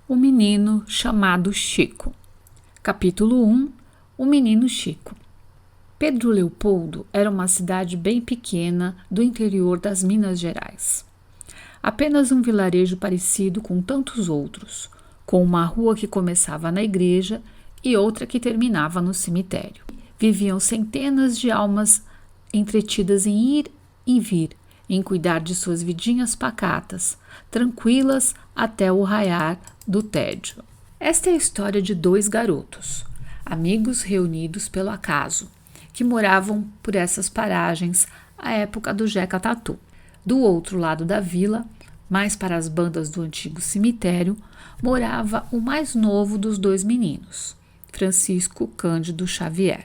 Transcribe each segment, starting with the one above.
O menino chamado Chico. Capítulo 1. O menino Chico. Pedro Leopoldo era uma cidade bem pequena do interior das Minas Gerais. Apenas um vilarejo parecido com tantos outros, com uma rua que começava na igreja e outra que terminava no cemitério. Viviam centenas de almas entretidas em ir e vir, em cuidar de suas vidinhas pacatas, tranquilas até o raiar do tédio. Esta é a história de dois garotos, amigos reunidos pelo acaso, que moravam por essas paragens à época do Jeca Tatu. Do outro lado da vila, mais para as bandas do antigo cemitério, morava o mais novo dos dois meninos, Francisco Cândido Xavier.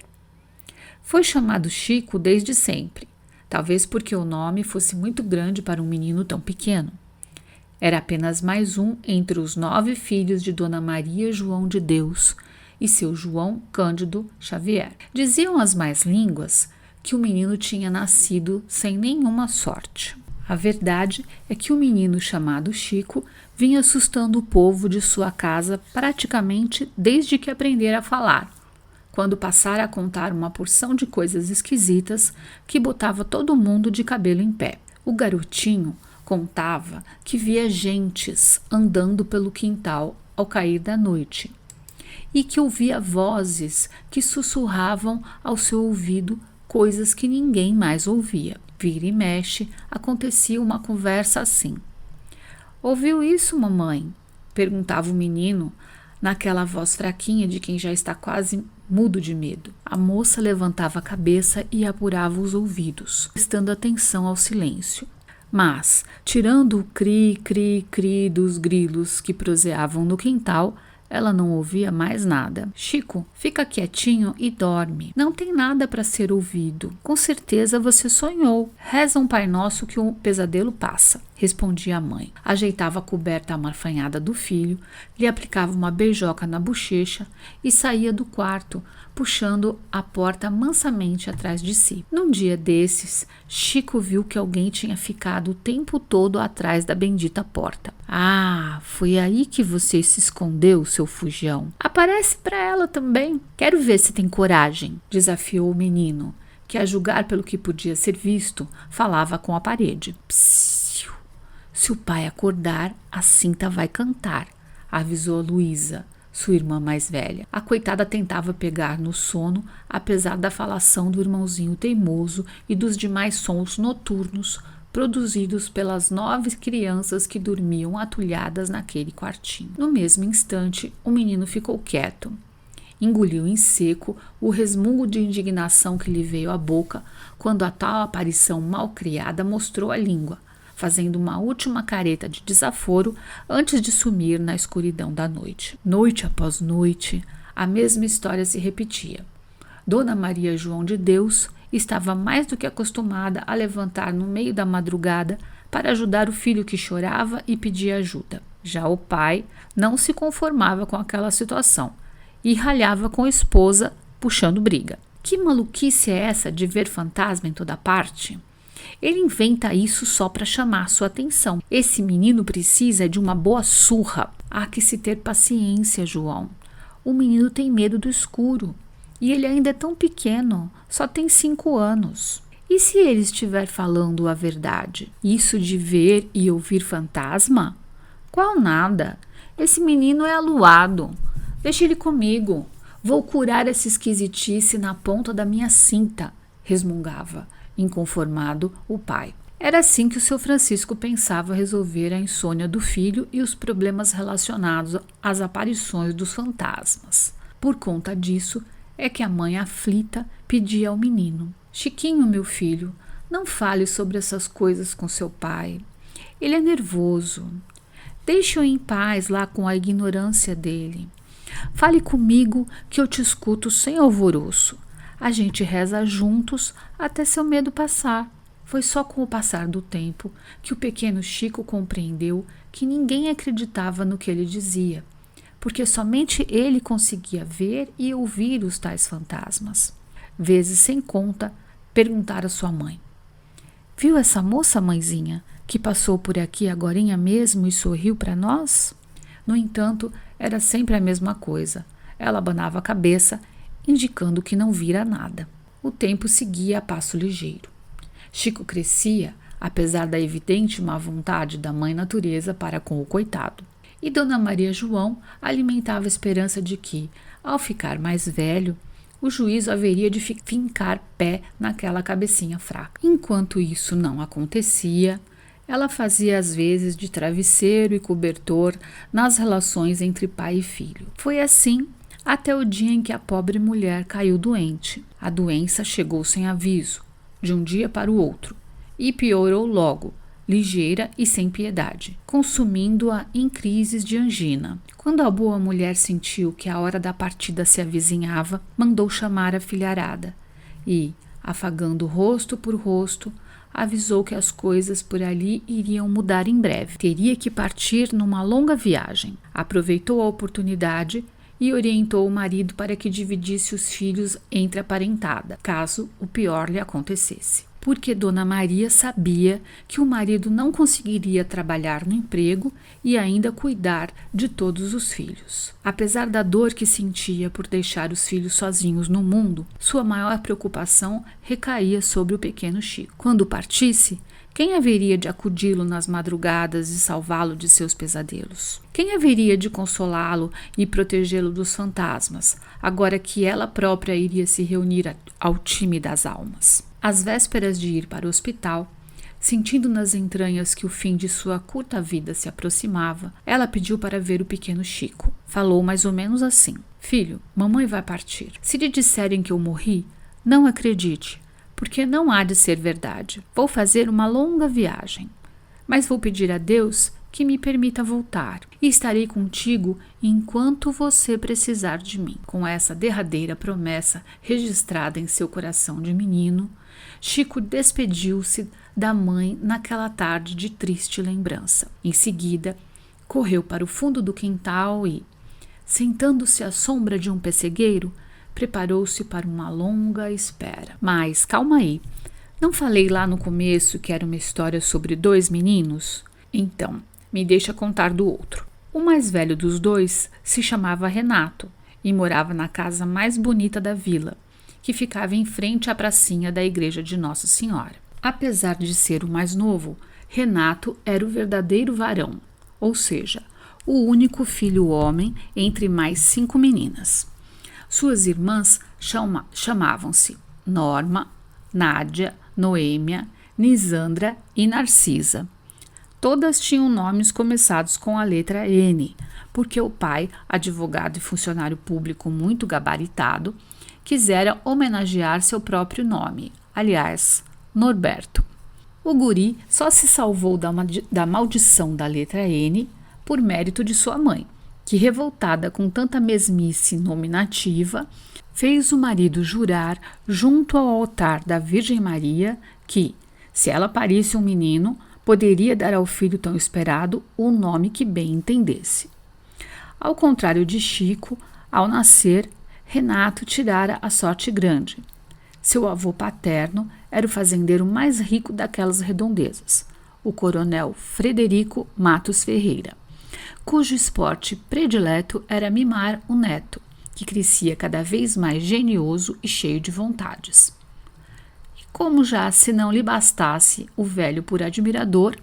Foi chamado Chico desde sempre, talvez porque o nome fosse muito grande para um menino tão pequeno. Era apenas mais um entre os 9 filhos de Dona Maria João de Deus e seu João Cândido Xavier. Diziam as más línguas que o menino tinha nascido sem nenhuma sorte. A verdade é que o menino chamado Chico vinha assustando o povo de sua casa praticamente desde que aprendera a falar, quando passara a contar uma porção de coisas esquisitas que botava todo mundo de cabelo em pé. O garotinho contava que via gentes andando pelo quintal ao cair da noite e que ouvia vozes que sussurravam ao seu ouvido coisas que ninguém mais ouvia. Vira e mexe, acontecia uma conversa assim. "Ouviu isso, mamãe?" perguntava o menino, naquela voz fraquinha de quem já está quase mudo de medo. A moça levantava a cabeça e apurava os ouvidos, prestando atenção ao silêncio. Mas, tirando o cri, cri, cri dos grilos que proseavam no quintal, ela não ouvia mais nada. "Chico, fica quietinho e dorme. Não tem nada para ser ouvido. Com certeza você sonhou. Reza um Pai Nosso que o pesadelo passa", respondia a mãe. Ajeitava a coberta amarfanhada do filho, lhe aplicava uma beijoca na bochecha e saía do quarto, puxando a porta mansamente atrás de si. Num dia desses, Chico viu que alguém tinha ficado o tempo todo atrás da bendita porta. "Ah, foi aí que você se escondeu, seu fujão. Aparece para ela também. Quero ver se tem coragem", desafiou o menino, que, a julgar pelo que podia ser visto, falava com a parede. "Psiu, se o pai acordar, a Cinta vai cantar", avisou a Luísa, sua irmã mais velha. A coitada tentava pegar no sono, apesar da falação do irmãozinho teimoso e dos demais sons noturnos produzidos pelas 9 crianças que dormiam atulhadas naquele quartinho. No mesmo instante, o menino ficou quieto. Engoliu em seco o resmungo de indignação que lhe veio à boca quando a tal aparição malcriada mostrou a língua, fazendo uma última careta de desaforo antes de sumir na escuridão da noite. Noite após noite, a mesma história se repetia. Dona Maria João de Deus estava mais do que acostumada a levantar no meio da madrugada para ajudar o filho que chorava e pedia ajuda. Já o pai não se conformava com aquela situação e ralhava com a esposa, puxando briga. "Que maluquice é essa de ver fantasma em toda parte? Ele inventa isso só para chamar sua atenção. Esse menino precisa de uma boa surra. Há que se ter paciência, João. O menino tem medo do escuro. E ele ainda é tão pequeno, só tem 5 anos. E se ele estiver falando a verdade? Isso de ver e ouvir fantasma? Qual nada? Esse menino é aluado. Deixa ele comigo. Vou curar essa esquisitice na ponta da minha cinta", resmungava, inconformado, o pai. Era assim que o seu Francisco pensava resolver a insônia do filho e os problemas relacionados às aparições dos fantasmas. Por conta disso, é que a mãe aflita pedia ao menino: "Chiquinho, meu filho, não fale sobre essas coisas com seu pai. Ele é nervoso. Deixe-o em paz lá com a ignorância dele. Fale comigo que eu te escuto sem alvoroço. A gente reza juntos até seu medo passar." Foi só com o passar do tempo que o pequeno Chico compreendeu que ninguém acreditava no que ele dizia, porque somente ele conseguia ver e ouvir os tais fantasmas. Vezes sem conta, perguntara a sua mãe: "Viu essa moça, mãezinha, que passou por aqui agorinha mesmo e sorriu para nós?" No entanto, era sempre a mesma coisa. Ela abanava a cabeça, indicando que não vira nada. O tempo seguia a passo ligeiro. Chico crescia, apesar da evidente má vontade da mãe natureza para com o coitado. E Dona Maria João alimentava a esperança de que, ao ficar mais velho, o juízo haveria de fincar pé naquela cabecinha fraca. Enquanto isso não acontecia, ela fazia às vezes de travesseiro e cobertor nas relações entre pai e filho. Foi assim até o dia em que a pobre mulher caiu doente. A doença chegou sem aviso, de um dia para o outro, e piorou logo, ligeira e sem piedade, consumindo-a em crises de angina. Quando a boa mulher sentiu que a hora da partida se avizinhava, mandou chamar a filharada e, afagando rosto por rosto, avisou que as coisas por ali iriam mudar em breve. Teria que partir numa longa viagem. Aproveitou a oportunidade e orientou o marido para que dividisse os filhos entre a parentada, caso o pior lhe acontecesse. Porque Dona Maria sabia que o marido não conseguiria trabalhar no emprego e ainda cuidar de todos os filhos. Apesar da dor que sentia por deixar os filhos sozinhos no mundo, sua maior preocupação recaía sobre o pequeno Chico. Quando partisse, quem haveria de acudi-lo nas madrugadas e salvá-lo de seus pesadelos? Quem haveria de consolá-lo e protegê-lo dos fantasmas, agora que ela própria iria se reunir ao time das almas? Às vésperas de ir para o hospital, sentindo nas entranhas que o fim de sua curta vida se aproximava, ela pediu para ver o pequeno Chico. Falou mais ou menos assim: Filho, mamãe vai partir. Se lhe disserem que eu morri, não acredite, porque não há de ser verdade. Vou fazer uma longa viagem, mas vou pedir a Deus que me permita voltar e estarei contigo enquanto você precisar de mim. Com essa derradeira promessa registrada em seu coração de menino, Chico despediu-se da mãe naquela tarde de triste lembrança. Em seguida, correu para o fundo do quintal e, sentando-se à sombra de um pessegueiro, preparou-se para uma longa espera. Mas calma aí, não falei lá no começo que era uma história sobre 2 meninos? Então, me deixa contar do outro. O mais velho dos 2 se chamava Renato e morava na casa mais bonita da vila, que ficava em frente à pracinha da igreja de Nossa Senhora. Apesar de ser o mais novo, Renato era o verdadeiro varão, ou seja, o único filho homem entre mais 5 meninas. Suas irmãs chamavam-se Norma, Nádia, Noêmia, Nisandra e Narcisa. Todas tinham nomes começados com a letra N, porque o pai, advogado e funcionário público muito gabaritado, quisera homenagear seu próprio nome, aliás, Norberto. O guri só se salvou da maldição da letra N por mérito de sua mãe, que, revoltada com tanta mesmice nominativa, fez o marido jurar junto ao altar da Virgem Maria que, se ela parisse um menino, poderia dar ao filho tão esperado o nome que bem entendesse. Ao contrário de Chico, ao nascer, Renato tirara a sorte grande. Seu avô paterno era o fazendeiro mais rico daquelas redondezas, o coronel Frederico Matos Ferreira, cujo esporte predileto era mimar o neto, que crescia cada vez mais genioso e cheio de vontades. E como já se não lhe bastasse o velho por admirador,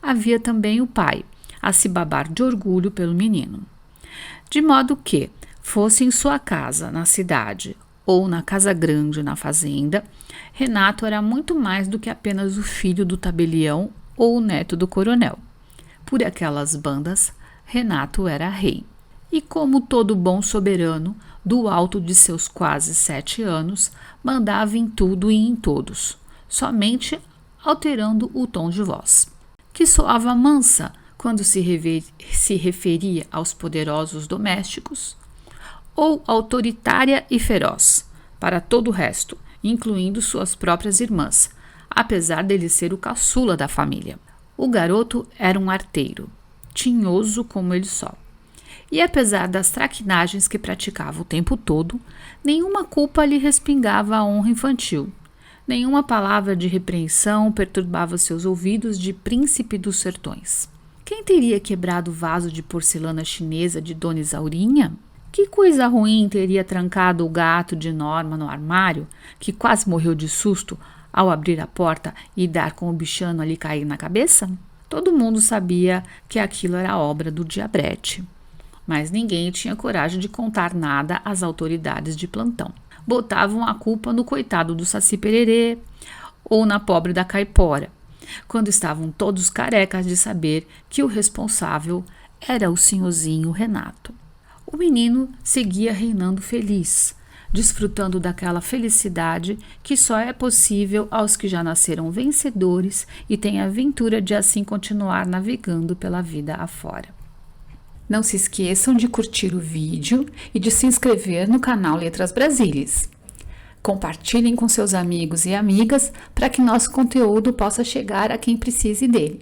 havia também o pai, a se babar de orgulho pelo menino. De modo que, fosse em sua casa, na cidade, ou na casa grande, na fazenda, Renato era muito mais do que apenas o filho do tabelião ou o neto do coronel. Por aquelas bandas, Renato era rei. E como todo bom soberano, do alto de seus quase 7 anos, mandava em tudo e em todos, somente alterando o tom de voz, que soava mansa quando se referia aos poderosos domésticos, ou autoritária e feroz para todo o resto, incluindo suas próprias irmãs, apesar dele ser o caçula da família. O garoto era um arteiro, tinhoso como ele só. E apesar das traquinagens que praticava o tempo todo, nenhuma culpa lhe respingava a honra infantil. Nenhuma palavra de repreensão perturbava seus ouvidos de príncipe dos sertões. Quem teria quebrado o vaso de porcelana chinesa de Dona Isaurinha? Que coisa ruim teria trancado o gato de Norma no armário, que quase morreu de susto ao abrir a porta e dar com o bichano ali cair na cabeça? Todo mundo sabia que aquilo era obra do diabrete, mas ninguém tinha coragem de contar nada às autoridades de plantão. Botavam a culpa no coitado do Saci Pererê ou na pobre da Caipora, quando estavam todos carecas de saber que o responsável era o senhorzinho Renato. O menino seguia reinando feliz, desfrutando daquela felicidade que só é possível aos que já nasceram vencedores e têm a aventura de assim continuar navegando pela vida afora. Não se esqueçam de curtir o vídeo e de se inscrever no canal Letras Brasílias. Compartilhem com seus amigos e amigas para que nosso conteúdo possa chegar a quem precise dele.